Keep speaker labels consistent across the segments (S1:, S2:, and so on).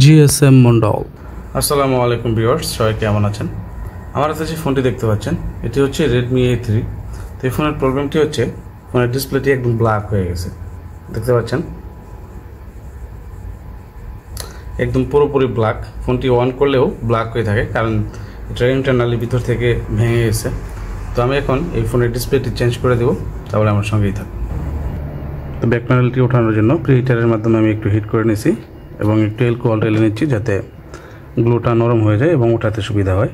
S1: GSM Mondal.
S2: আসসালামু আলাইকুম viewers, সবাই কেমন আছেন? আমার কাছে যে ফোনটি দেখতে পাচ্ছেন এটি হচ্ছে Redmi A3। তো এই ফোনের প্রবলেমটি হচ্ছে ফোনের ডিসপ্লেটি একদম ব্ল্যাক হয়ে গেছে। দেখতে পাচ্ছেন একদম পুরোপুরি ব্ল্যাক। ফোনটি অন করলেও ব্ল্যাক হয়ে থাকে, কারণ এটা ইন্টারনালি ভিতর থেকে ভেঙে গেছে। তো আমি এখন এই ফোনের ডিসপ্লেটি চেঞ্জ করে দেবো, তাহলে আমার সঙ্গেই থাকবে। তো ব্যাক প্যানেলটি ওঠানোর জন্য প্রিহিটারের মাধ্যমে আমি একটু হিট করে নিয়েছি এবং একটু অ্যালকোহল ঢেলে নিচ্ছি, যাতে গ্লুটা নরম হয়ে যায় এবং ওঠাতে সুবিধা হয়।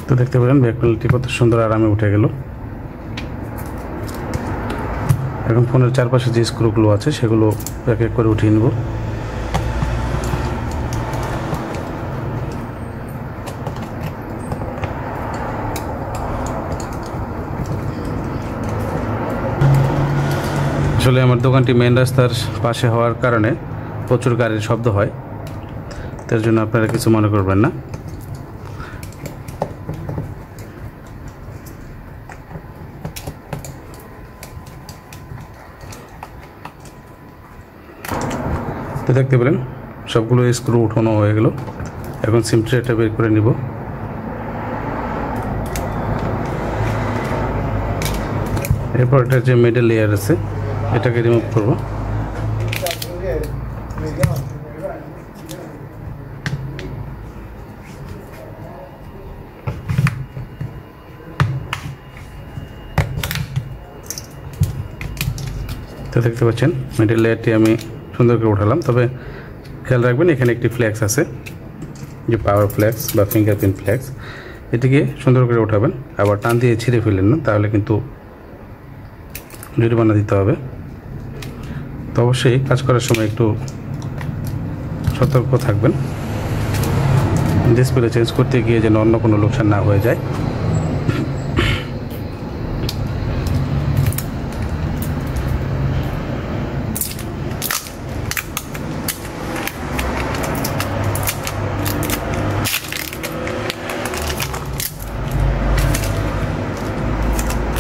S2: তো দেখতে পেলেন ব্যাক প্যানেলটি কত সুন্দর আরামে উঠে গেল। এখন ফোনের চারপাশে যে স্ক্রুগুলো আছে সেগুলো এক এক করে উঠিয়ে নেব। আসলে আমার দোকানটি মেন রাস্তার পাশে হওয়ার কারণে প্রচুর গাড়ির শব্দ হয়, তার জন্য আপনারা কিছু মনে করবেন না। তো দেখতে পেলেন সবগুলো স্ক্রু উঠানো হয়ে গেল। এখন সিম ট্রেটা বের করে নিব। এরপর এটার যে মিডল লেয়ার আছে এটাকে রিমুভ করব। তো দেখতে পাচ্ছেন মিডল লেয়ারটি আমি সুন্দর করে উঠালাম, তবে খেয়াল রাখবেন এখানে একটি ফ্ল্যাক্স আছে, যে পাওয়ার ফ্ল্যাক্স বা ফিঙ্গারপ্রিন্ট ফ্ল্যাক্স, এটিকে সুন্দর করে উঠাবেন। আবার টান দিয়ে ছিঁড়ে ফেলেন না, তাহলে কিন্তু জরিমানা দিতে হবে। তো অবশ্যই কাজ করার সময় একটু সতর্ক থাকবেন, ডিসপ্লে চেঞ্জ করতে গিয়ে যেন অন্য কোনো লোকসান না হয়ে যায়।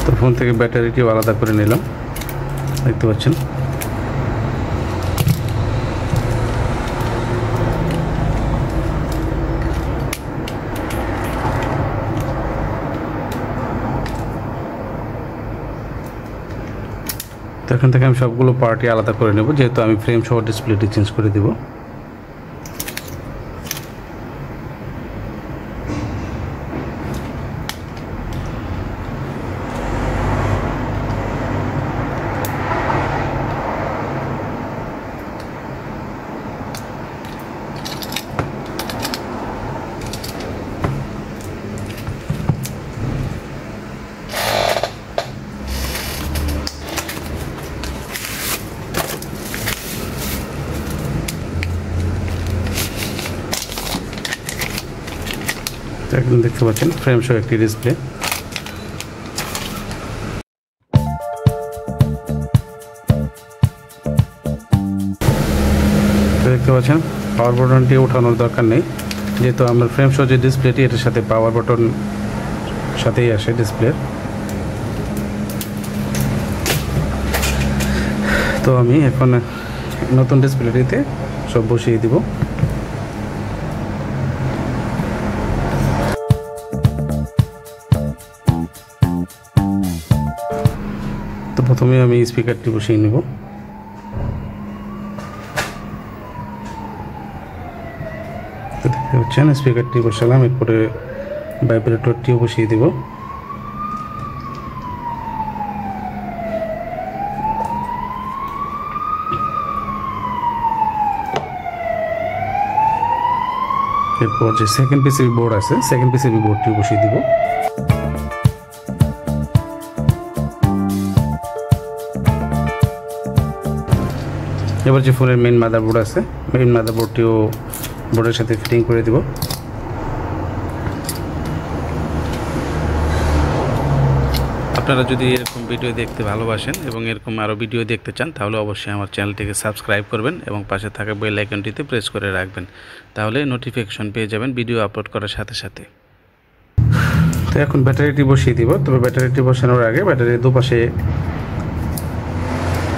S2: তো ফোন থেকে ব্যাটারিটিও আলাদা করে নিলাম, দেখতে পাচ্ছেন। তো এখান থেকে আমি সবগুলো পার্টই আলাদা করে নেব, যেহেতু আমি ফ্রেম সহ ডিসপ্লেটি চেঞ্জ করে দেব। একদম দেখতে পাচ্ছেন ফ্রেম সহ একটি ডিসপ্লে। দেখতে পাচ্ছেন পাওয়ার বাটনটি ওঠানোর দরকার নেই, যেহেতু আমার ফ্রেম সহ যে ডিসপ্লেটি এটার সাথে পাওয়ার বাটন সাথেই আসে ডিসপ্লের। তো আমি এখন নতুন ডিসপ্লেটিতে সব বসিয়ে দিব। তো প্রথমে আমি স্পিকারটি বসিয়ে নেব। তো দেখতে পাচ্ছেন স্পিকারটি বসালাম, এরপরে ভাইব্রেটরটিও বসিয়ে দেব। এরপর যে সেকেন্ড পিসিবি বোর্ড আছে, সেকেন্ড পিসিবি বোর্ডটিও বসিয়ে দিব। এবার যে ফোনের মেইন মাদারবোর্ড আছে, মেইন মাদারবোর্ডটিও বোর্ডের সাথে ফিটিং করে দিব। আপনারা যদি এরকম ভিডিও দেখতে ভালোবাসেন এবং এরকম আরও ভিডিও দেখতে চান তাহলে অবশ্যই আমার চ্যানেলটিকে সাবস্ক্রাইব করবেন এবং পাশে থাকা বেল আইকনটিতে প্রেস করে রাখবেন, তাহলে নোটিফিকেশন পেয়ে যাবেন ভিডিও আপলোড করার সাথে সাথে। তো এখন ব্যাটারিটি বসিয়ে দিব। তবে ব্যাটারিটি বসানোর আগে ব্যাটারির দুপাশে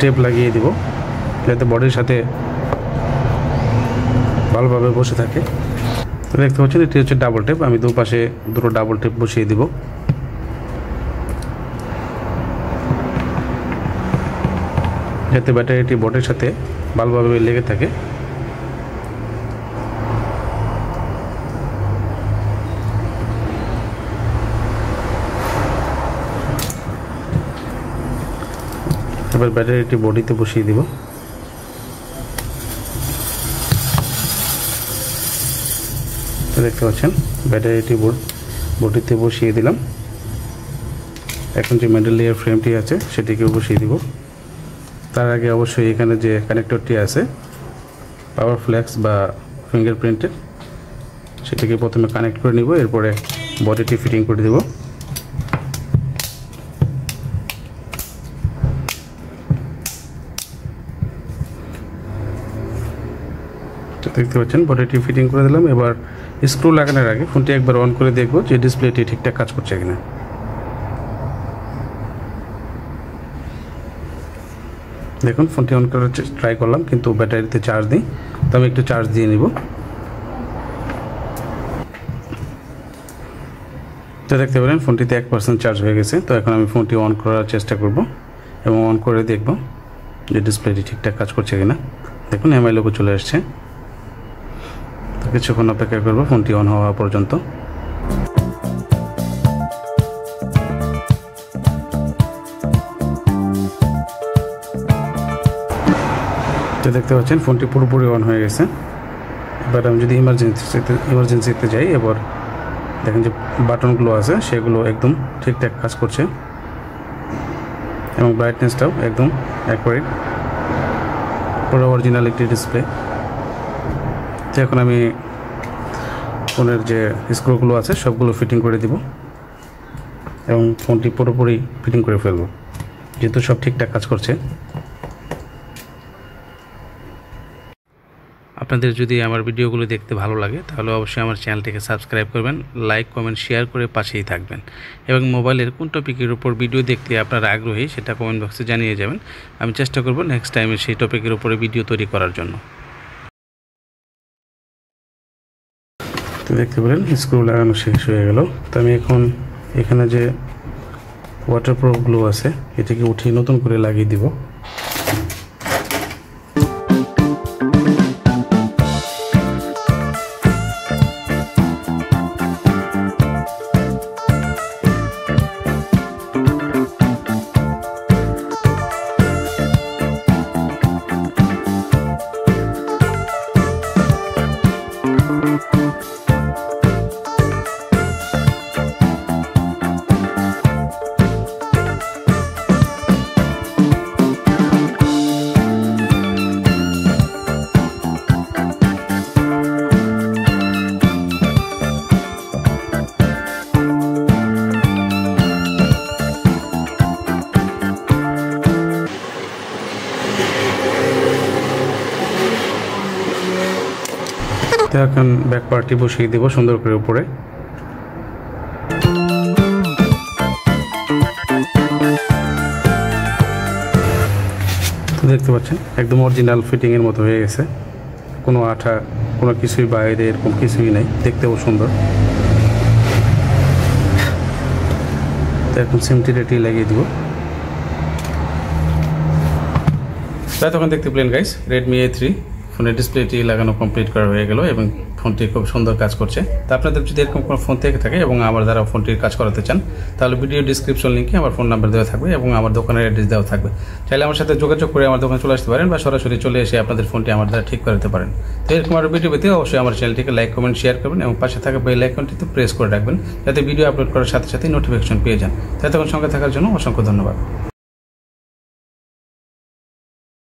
S2: টেপ লাগিয়ে দিব যাতে বডির সাথে ভালোভাবে বসে থাকে। তো দেখতে পাচ্ছেন এটি হচ্ছে ডাবল টেপ, আমি দুপাশে দুটো ডাবল টেপ বসিয়ে দিব। যাতে ব্যাটারিটি বডির সাথে ভালোভাবে লেগে থাকে। এবার ব্যাটারিটি বডিতে বসিয়ে দিব। দেখতে পাচ্ছেন ব্যাটারিটি বডিতে বসিয়ে দিলাম। এখন যে মিডল লেয়ার ফ্রেমটি আছে সেটিকেও বসিয়ে দিব। তার আগে অবশ্যই এখানে যে কানেক্টরটি আছে পাওয়ার ফ্ল্যাক্স বা ফিঙ্গারপ্রিন্টের, সেটিকে প্রথমে কানেক্ট করে নিব, এরপরে বডিটি ফিটিং করে দেব। দেখতে পাচ্ছেন বডিটি ফিটিং করে দিলাম। এবার স্ক্রু লাগানোর আগে ফোনটি একবার অন করে দেখব যে ডিসপ্লেটি ঠিকঠাক কাজ করছে কিনা। দেখুন ফোনটি অন করার ট্রাই করলাম কিন্তু ব্যাটারিতে চার্জ নেই, তো আমি একটু চার্জ দিয়ে নিব। তো দেখতে পেলেন ফোনটিতে 1% চার্জ হয়ে গেছে। তো এখন আমি ফোনটি অন করার চেষ্টা করব এবং অন করে দেখব যে ডিসপ্লেটি ঠিকঠাক কাজ করছে কিনা। দেখুন এমআই লোগো চলে আসছে। তো কিছুক্ষণ অপেক্ষা করব ফোনটি অন হওয়া পর্যন্ত। তো দেখতে পাচ্ছেন ফোনটি পুরোপুরি অন হয়ে গেছে। এবার আমি যদি ইমার্জেন্সিতে যাই, এবার দেখেন যে বাটনগুলো আছে সেগুলো একদম ঠিকঠাক কাজ করছে এবং ব্রাইটনেসটাও একদম অ্যাকুরেট, পুরো অরিজিনাল একটি ডিসপ্লে। তো এখন আমি ফোনের যে স্ক্রুগুলো আছে সবগুলো ফিটিং করে দিব এবং ফোনটি পুরোপুরি ফিটিং করে ফেলব, যেহেতু সব ঠিকঠাক কাজ করছে। আপনাদের যদি আমার ভিডিওগুলো দেখতে ভালো লাগে তাহলে অবশ্যই আমার চ্যানেলটিকে সাবস্ক্রাইব করবেন, লাইক কমেন্ট শেয়ার করে পাশেই থাকবেন এবং মোবাইলের কোন টপিকের উপর ভিডিও দেখতে আপনারা আগ্রহী সেটা কমেন্ট বক্সে জানিয়ে যাবেন। আমি চেষ্টা করব নেক্সট টাইমে সেই টপিকের উপরে ভিডিও তৈরি করার জন্য। তো দেখতে পেলেন স্ক্রু লাগানো শেষ হয়ে গেল। তো আমি এখন এখানে যে ওয়াটারপ্রুফ গ্লু আছে এটিকে উঠিয়ে নতুন করে লাগিয়ে দিব। এখন ব্যাক পার্টটি বসিয়ে দেব সুন্দর করে উপরে। তো দেখতে পাচ্ছেন একদম অরিজিনাল ফিটিংয়ের মতো হয়ে গেছে, কোনো আঠা কোনো কিছুই বাইরে এরকম কিছুই নেই, দেখতেও সুন্দর। তো এখন সিমটি রেটি লাগিয়ে দিব। তাই তখন দেখতে পেলেন গাইস Redmi A3 ফোনের ডিসপ্লেটি লাগানো কমপ্লিট করা হয়ে গেল এবং ফোনটি খুব সুন্দর কাজ করছে। তো আপনাদের যদি এরকম কোনো ফোন থেকে থাকে এবং আমার দ্বারা ফোনটির কাজ করাতে চান তাহলে ভিডিও ডিসক্রিপশন লিঙ্কে আমার ফোন নাম্বার দেওয়া থাকবে এবং আমার দোকানের অ্যাড্রেস দেওয়া থাকবে। চাইলে আমার সাথে যোগাযোগ করে আমার দোকানে চলে আসতে পারেন বা সরাসরি চলে এসে আপনাদের ফোনটি আমার দ্বারা ঠিক করতে পারেন। তো এরকম আরও ভিডিও পেতে অবশ্যই আমার চ্যানেলটিকে লাইক কমেন্ট শেয়ার করবেন এবং পাশে থাকা বেল আইকনটিতে প্রেস করে রাখবেন যাতে ভিডিও আপলোড করার সাথে সাথে নোটিফিকেশন পেয়ে যান। তাই তখন সঙ্গে থাকার জন্য অসংখ্য ধন্যবাদ।